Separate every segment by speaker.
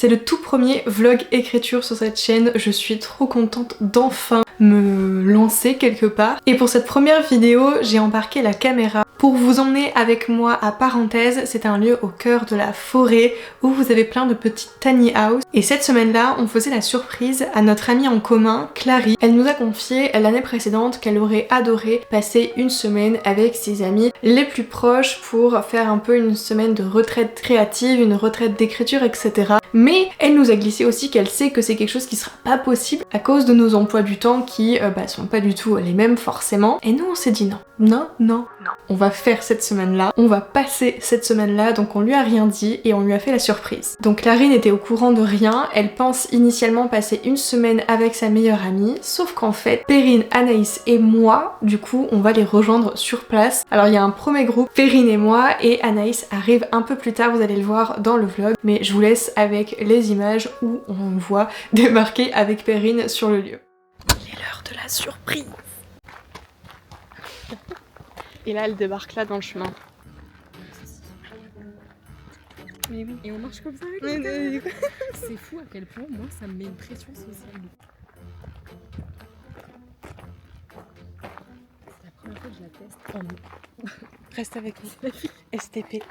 Speaker 1: C'est le tout premier vlog écriture sur cette chaîne, je suis trop contente d'enfin me lancer quelque part. Et pour cette première vidéo, j'ai embarqué la caméra pour vous emmener avec moi à Parenthèse. C'est un lieu au cœur de la forêt où vous avez plein de petites tiny house. Et cette semaine-là, on faisait la surprise à notre amie en commun, Clary. Elle nous a confié l'année précédente qu'elle aurait adoré passer une semaine avec ses amis les plus proches pour faire un peu une semaine de retraite créative, une retraite d'écriture, etc. Mais elle nous a glissé aussi qu'elle sait que c'est quelque chose qui sera pas possible à cause de nos emplois du temps qui sont pas du tout les mêmes forcément. Et nous on s'est dit non. On va faire cette semaine-là, on va passer cette semaine-là, donc on lui a rien dit et on lui a fait la surprise. Donc Clary n'était au courant de rien, elle pense initialement passer une semaine avec sa meilleure amie, sauf qu'en fait, Perrine, Anaïs et moi, du coup, on va les rejoindre sur place. Alors il y a un premier groupe, Perrine et moi, et Anaïs arrive un peu plus tard, vous allez le voir dans le vlog, mais je vous laisse avec les images où on voit débarquer avec Perrine sur le lieu. Il est l'heure de la surprise. Et là, elle débarque là dans le chemin.
Speaker 2: Mais oui. Et on marche comme ça avec c'est fou à quel point moi ça me met une pression sociale. C'est la première fois que je la teste en nous.
Speaker 1: Reste avec nous. STP.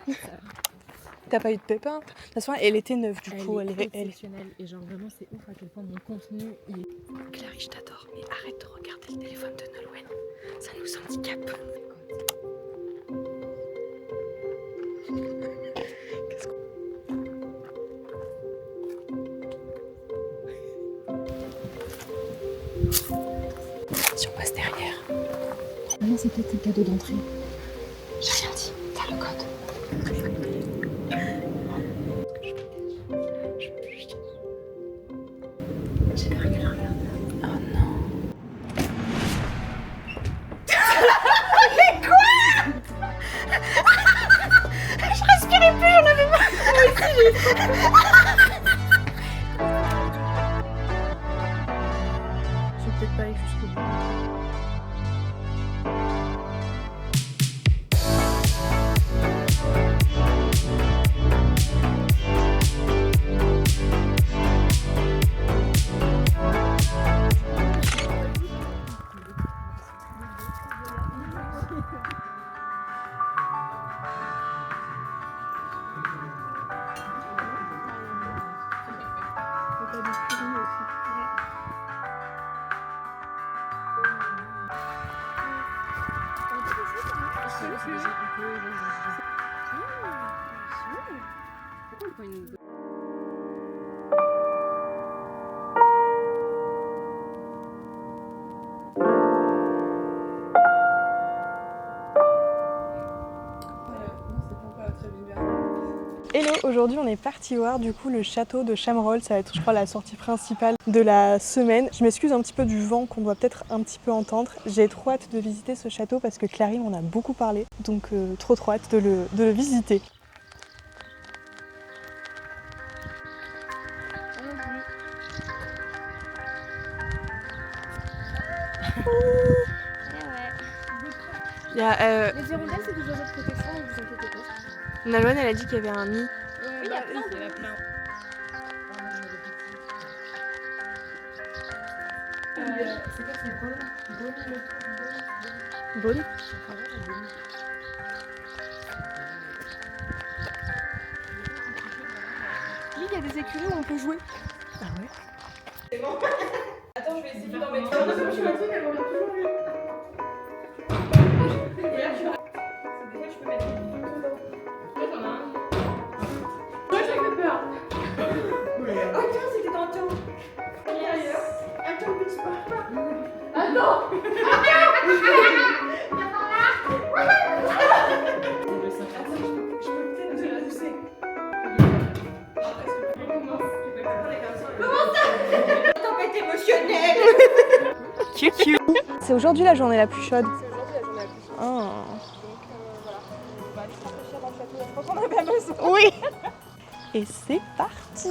Speaker 1: T'as pas eu de pépin? De toute façon, elle était neuve du coup.
Speaker 2: Elle est exceptionnelle. Et genre vraiment c'est ouf à quel point mon contenu il est...
Speaker 1: Clary, je t'adore, mais arrête de regarder le téléphone de Nolwenn. Ça nous handicape. Si on passe derrière.
Speaker 2: Non, c'est peut-être le cadeau d'entrée.
Speaker 1: J'ai rien dit, t'as le code. J'ai peur qu'elle regarde. Oh non. Mais quoi? Je respirais plus, j'en avais marre. Moi aussi je vais peut-être pas aller jusqu'au bout. Hello, aujourd'hui on est parti voir du coup le château de Chamerolles, ça va être je crois la sortie principale de la semaine. Je m'excuse un petit peu du vent qu'on doit peut-être un petit peu entendre. J'ai trop hâte de visiter ce château parce que Clary m'en a beaucoup parlé, donc trop hâte de le visiter. Il y a,
Speaker 2: Les hirondelles c'est des oiseaux de protection, ne vous inquiétez pas.
Speaker 1: Nolwenn elle a dit qu'il y avait un nid.
Speaker 2: Oui, il y a plein de... C'est quoi, c'est
Speaker 1: Bon.
Speaker 2: Il y a des écuries où on peut jouer.
Speaker 1: Ah ouais?
Speaker 2: C'est bon. Attends, je vais essayer d'en mettre un. Je suis moitié, mais elle revient toujours mieux. Et là, tu vois, déjà, je peux mettre des bidons dedans. Toi, t'en as un. Moi, j'ai fait peur. Oh, tiens, c'était dans le temps. Attends, mais tu pars pas. Attends.
Speaker 1: C'est aujourd'hui la journée la plus chaude.
Speaker 2: C'est aujourd'hui la journée la plus chaude.
Speaker 1: Oh.
Speaker 2: Donc voilà, on va aller se réfléchir dans le château. Je pense qu'on a bien besoin.
Speaker 1: Oui. Et c'est parti.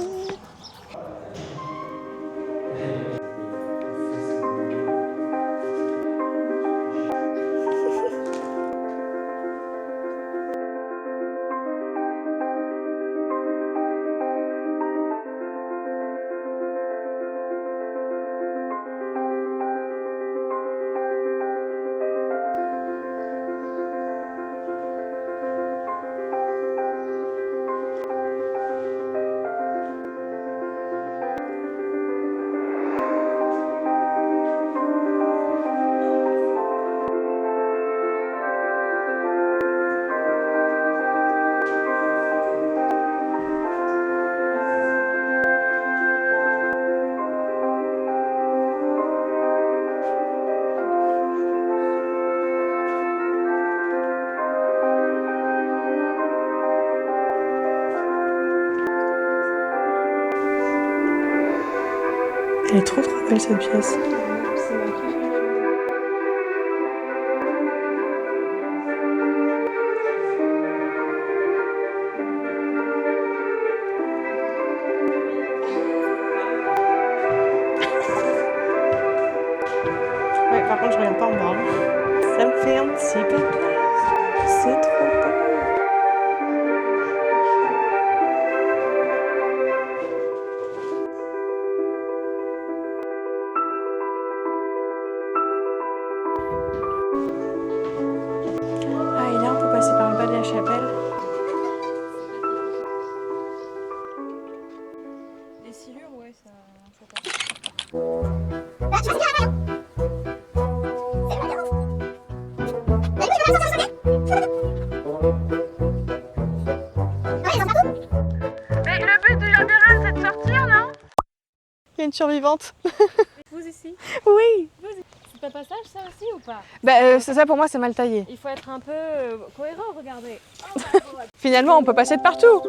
Speaker 1: Elle est trop belle cette pièce. Ouais, par contre je regarde pas en bas. Ça me fait un petit peu peur. C'est trop beau. Ah, et là on peut passer par le bas de la chapelle.
Speaker 2: Les silures, ouais, ça passe.
Speaker 1: Mais le but du labyrinthe c'est de sortir, non? Il y a une survivante.
Speaker 2: Vous ici?
Speaker 1: Oui.
Speaker 2: C'est un passage ça aussi ou pas?
Speaker 1: Bah c'est ça, pour moi c'est mal taillé.
Speaker 2: Il faut être un peu cohérent, regardez.
Speaker 1: Finalement on peut passer de partout.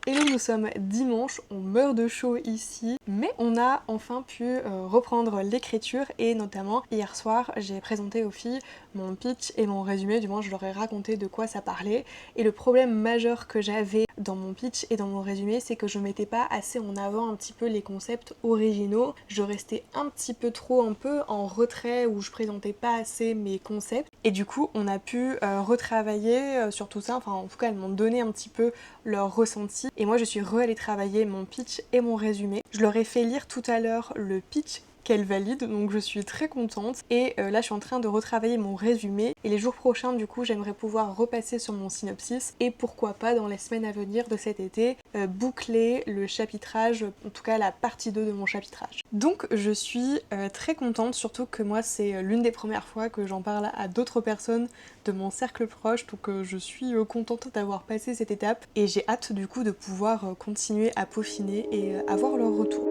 Speaker 1: Hello, nous sommes dimanche, on meurt de chaud ici, mais on a enfin pu reprendre l'écriture et notamment hier soir j'ai présenté aux filles mon pitch et mon résumé, du moins je leur ai raconté de quoi ça parlait. Et le problème majeur que j'avais dans mon pitch et dans mon résumé, c'est que je mettais pas assez en avant un petit peu les concepts originaux. Je restais un petit peu trop en retrait où je présentais pas assez mes concepts. Et du coup on a pu retravailler sur tout ça, enfin en tout cas elles m'ont donné un petit peu leur ressenti. Et moi je suis re-allée travailler mon pitch et mon résumé. Je leur ai fait lire tout à l'heure le pitch qu'elle valide, donc je suis très contente. Et là je suis en train de retravailler mon résumé et les jours prochains du coup j'aimerais pouvoir repasser sur mon synopsis et pourquoi pas dans les semaines à venir de cet été boucler le chapitrage, en tout cas la partie 2 de mon chapitrage. Donc je suis très contente, surtout que moi c'est l'une des premières fois que j'en parle à d'autres personnes de mon cercle proche, donc je suis contente d'avoir passé cette étape et j'ai hâte du coup de pouvoir continuer à peaufiner et avoir leur retour.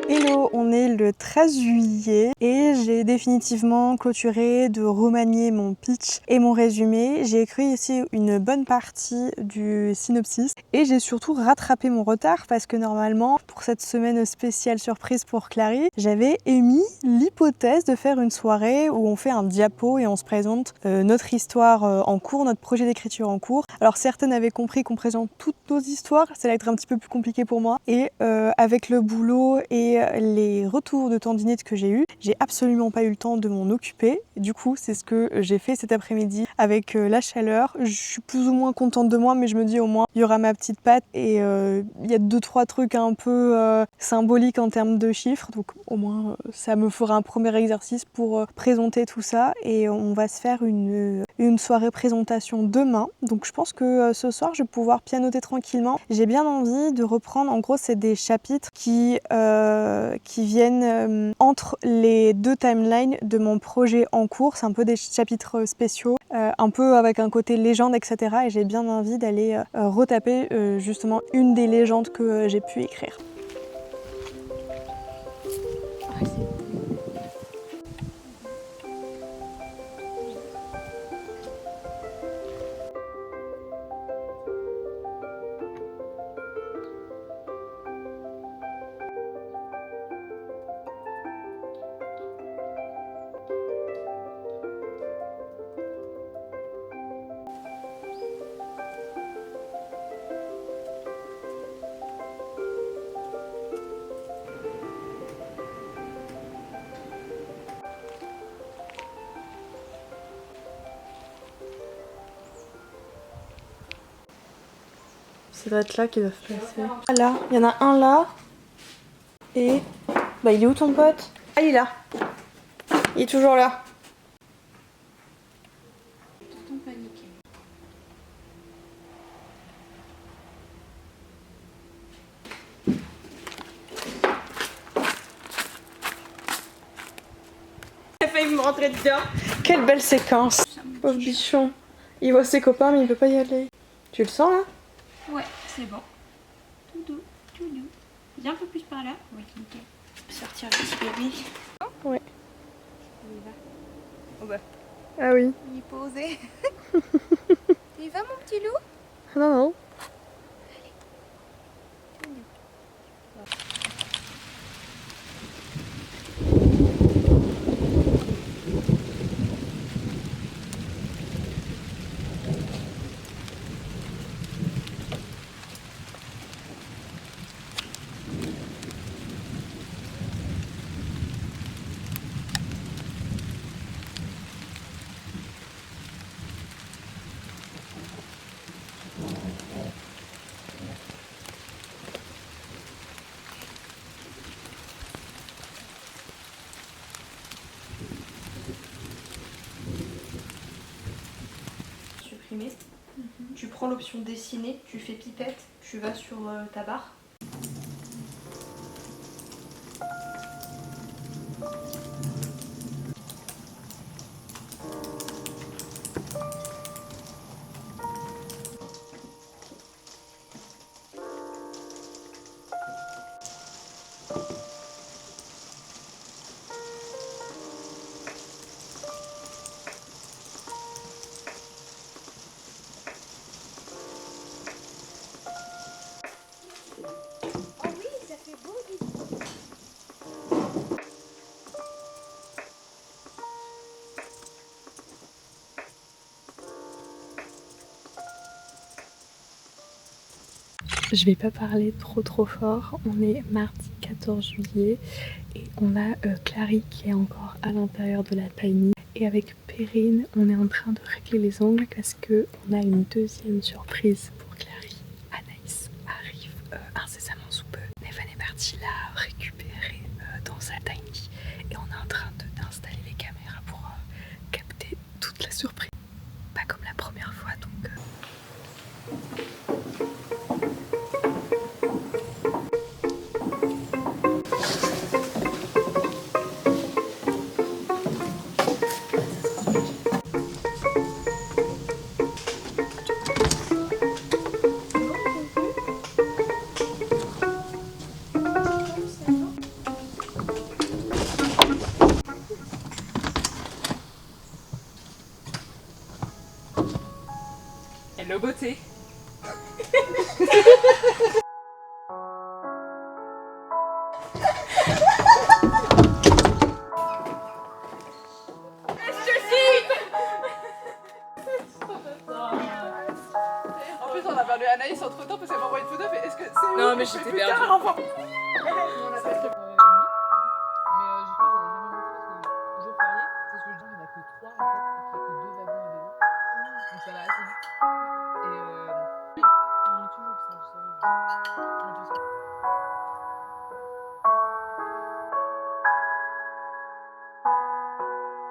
Speaker 1: Hello, on est le 13 juillet et j'ai définitivement clôturé de remanier mon pitch et mon résumé. J'ai écrit ici une bonne partie du synopsis et j'ai surtout rattrapé mon retard parce que normalement, pour cette semaine spéciale surprise pour Clary, j'avais émis l'hypothèse de faire une soirée où on fait un diapo et on se présente notre histoire en cours, notre projet d'écriture en cours. Alors certaines avaient compris qu'on présente toutes nos histoires, ça va être un petit peu plus compliqué pour moi et avec le boulot et les retours de tendinite que j'ai eu, j'ai absolument pas eu le temps de m'en occuper. Du coup, c'est ce que j'ai fait cet après-midi avec la chaleur. Je suis plus ou moins contente de moi, mais je me dis au moins il y aura ma petite patte et il y a 2-3 trucs un peu symboliques en termes de chiffres. Donc au moins ça me fera un premier exercice pour présenter tout ça et on va se faire une une soirée présentation demain. Donc je pense que ce soir je vais pouvoir pianoter tranquillement. J'ai bien envie de reprendre, en gros c'est des chapitres qui viennent entre les deux timelines de mon projet en cours. C'est un peu des chapitres spéciaux, un peu avec un côté légende, etc. Et j'ai bien envie d'aller retaper justement une des légendes que j'ai pu écrire. Ça doit être là qu'ils doivent passer. Là, il y en a un là. Et... Bah il est où ton pote? Ah il est là. Il est toujours là. Il a failli me rentrer dedans. Quelle belle séquence. Pauvre bichon. Il voit ses copains mais il peut pas y aller. Tu le sens là?
Speaker 2: Ouais, c'est bon. Tout doux, tout doux. Viens un peu plus par là. Oui, nickel. Sortir le petit bébé.
Speaker 1: Ouais.
Speaker 2: Il y va. Oh bah.
Speaker 1: Ah oui.
Speaker 2: Il est posé. Il va mon petit loup?
Speaker 1: Non, non. Tu prends l'option dessiner, tu fais pipette, tu vas sur ta barre. Je vais pas parler trop fort, on est mardi 14 juillet et on a Clary qui est encore à l'intérieur de la tiny. Et avec Perrine, on est en train de régler les ongles parce que on a une deuxième surprise pour Clary. Anaïs arrive incessamment sous peu. Nevan est parti la récupérer dans sa tiny et on est en train d'installer les caméras pour capter toute la surprise. Pas comme la première fois donc...
Speaker 3: Hello beauté. En plus on a perdu Anaïs entre temps parce qu'elle m'a envoyé une photo, mais est-ce que c'est...
Speaker 4: Non mais j'étais perdue.
Speaker 3: Enfin...
Speaker 4: On a fait mais je crois que j'en ai jamais montré parce que jour férié, c'est ce que je dis, il n'y en a que 3 en fait, il n'y a que 2 wagons à vélo. Donc ça va assez vite. Et on est toujours ça, je sais.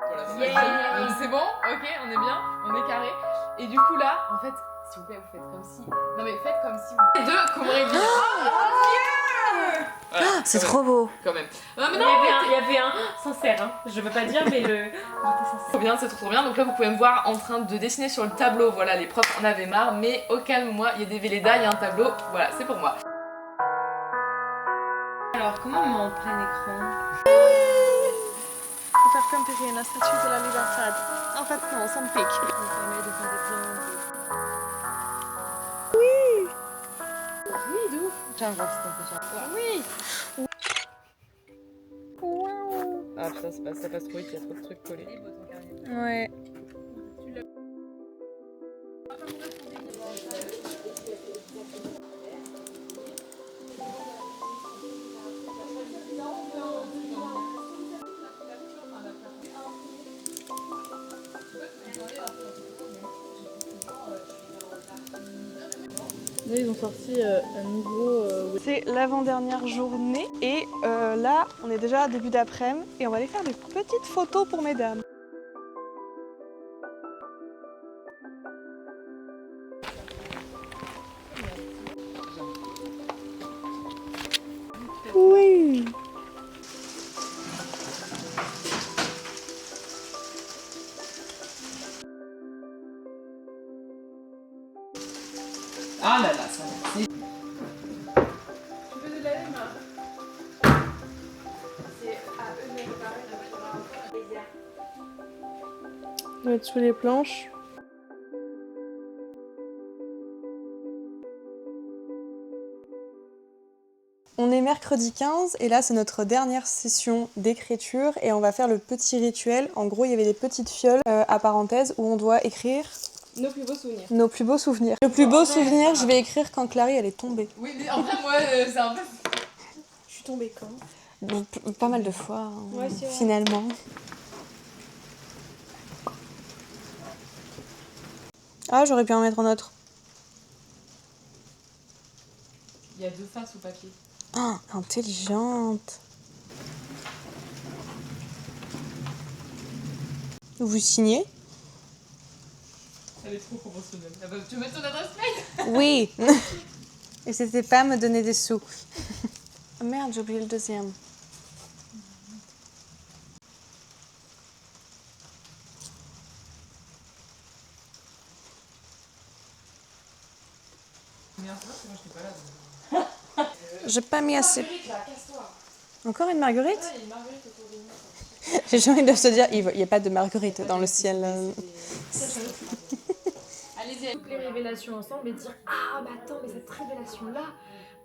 Speaker 4: Voilà,
Speaker 2: Yeah.
Speaker 4: c'est bon, ok, on est bien, on est carré. Et du coup là, en fait, s'il vous plaît, vous faites comme si... Non mais faites comme si vous... Les deux, comment il dit voilà,
Speaker 5: C'est
Speaker 4: quand
Speaker 5: trop beau.
Speaker 4: quand même. Non, mais
Speaker 2: Il y avait un sincère, hein. Je veux pas dire, mais il était sincère.
Speaker 4: trop bien, c'est trop bien. Donc là, vous pouvez me voir en train de dessiner sur le tableau. Voilà, les profs en avaient marre, mais au calme, moi, il y a des Véleda, il y a un tableau. Voilà, c'est pour moi.
Speaker 2: Alors, comment on met en plein écran?
Speaker 3: Faut faire comme Péri, la statue de la libertad. En fait, non, ça me pique.
Speaker 2: Ça me permet de faire des triangles.
Speaker 4: Tiens, voir si t'en fais ça.
Speaker 3: Oui.
Speaker 4: Ah putain, ça passe trop vite, il y a trop de trucs collés.
Speaker 3: Ouais.
Speaker 2: Là, ils ont sorti un nouveau...
Speaker 3: C'est l'avant-dernière journée et là, on est déjà début d'après-midi et on va aller faire des petites photos pour mesdames. Oui.
Speaker 4: Ah là là, ça va.
Speaker 3: On va être sous les planches. On est mercredi 15 et là c'est notre dernière session d'écriture et on va faire le petit rituel. En gros il y avait des petites fioles à parenthèses où on doit écrire
Speaker 2: Nos plus beaux souvenirs.
Speaker 3: nos plus beaux souvenirs. Le plus beau souvenir, je vais écrire quand Clary elle est tombée.
Speaker 4: Oui, mais en vrai, moi, c'est un peu...
Speaker 2: Je suis tombée quand?
Speaker 3: Bon, pas mal de fois hein,
Speaker 2: Ouais, c'est vrai.
Speaker 3: finalement. Ah j'aurais pu en mettre un autre.
Speaker 4: Il y a deux faces au papier.
Speaker 3: Ah, intelligente. Vous signez?
Speaker 4: Elle est trop conventionnelle. Ah bah, tu veux mettre ton adresse mail?
Speaker 3: Oui. Et c'était pas me donner des sous. Oh merde, j'ai oublié le deuxième.
Speaker 4: Merde, c'est moi, je t'ai pas là.
Speaker 3: J'ai pas mis assez. Encore une marguerite?
Speaker 4: Il y a une marguerite autour de nous.
Speaker 3: Les gens ils doivent se dire, il n'y a pas de marguerite dans le ciel.
Speaker 4: Allez-y.
Speaker 2: Toutes les révélations ensemble et dire ah mais attends mais cette révélation là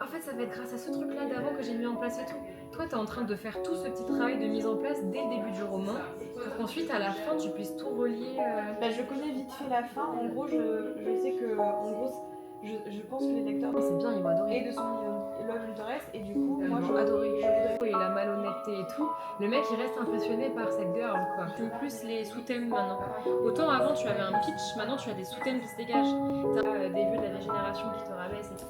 Speaker 2: en fait ça va être grâce à ce truc là d'avant que j'ai mis en place et tout. Toi t'es en train de faire tout ce petit travail de mise en place dès le début du roman pour qu'ensuite à la fin tu puisses tout relier.
Speaker 3: Bah, je connais vite fait la fin. En gros, je sais que en gros, je pense que les lecteurs
Speaker 2: C'est bien, ils vont adorer.
Speaker 3: et de son love interest et du coup, moi
Speaker 2: Ils
Speaker 3: je
Speaker 2: vont adorer. Et la malhonnêteté et tout. Le mec il reste impressionné par cette girl quoi. Tu plus les sous-thèmes maintenant. Autant avant tu avais un pitch, maintenant tu as des sous-thèmes qui se dégagent. T'as des vues de la régénération qui te rabaissent et tout.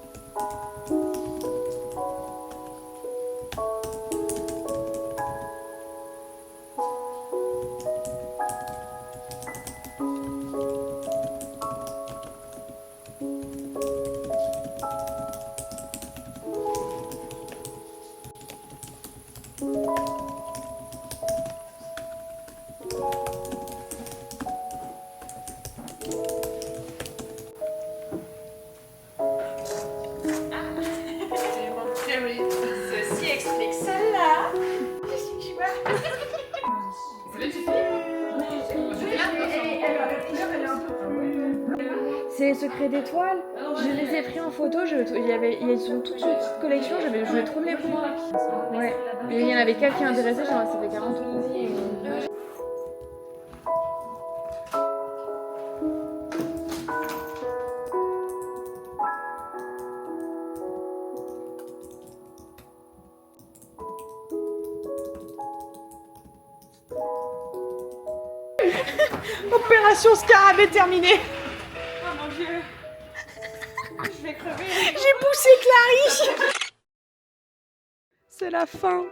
Speaker 4: Ceci explique celle-là. C'est là que tu
Speaker 2: C'est les secrets d'étoiles. Je les ai pris en photo. Ils ont toute une petite collection. Je voulais trop les prendre. Ouais. Mais il y en avait quelques qui intéressaient. Genre, ça fait 40 euros.
Speaker 3: Opération Scarabée terminée. Oh mon dieu. Je vais crever. J'ai poussé Clary. C'est la fin.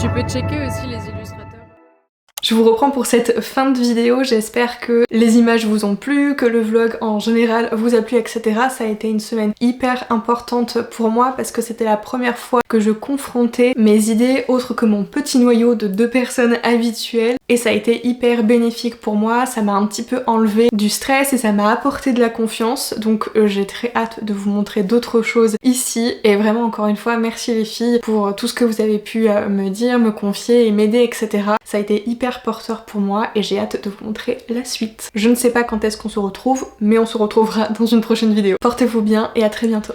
Speaker 4: Tu peux checker aussi les illustrateurs.
Speaker 1: Je vous reprends pour cette fin de vidéo, j'espère que les images vous ont plu, que le vlog en général vous a plu, etc. Ça a été une semaine hyper importante pour moi parce que c'était la première fois que je confrontais mes idées autres que mon petit noyau de 2 personnes habituelles et ça a été hyper bénéfique pour moi, ça m'a un petit peu enlevé du stress et ça m'a apporté de la confiance, donc j'ai très hâte de vous montrer d'autres choses ici et vraiment encore une fois merci les filles pour tout ce que vous avez pu me dire, me confier et m'aider, etc. Ça a été hyper porteur pour moi et j'ai hâte de vous montrer la suite. Je ne sais pas quand est-ce qu'on se retrouve, mais on se retrouvera dans une prochaine vidéo. Portez-vous bien et à très bientôt.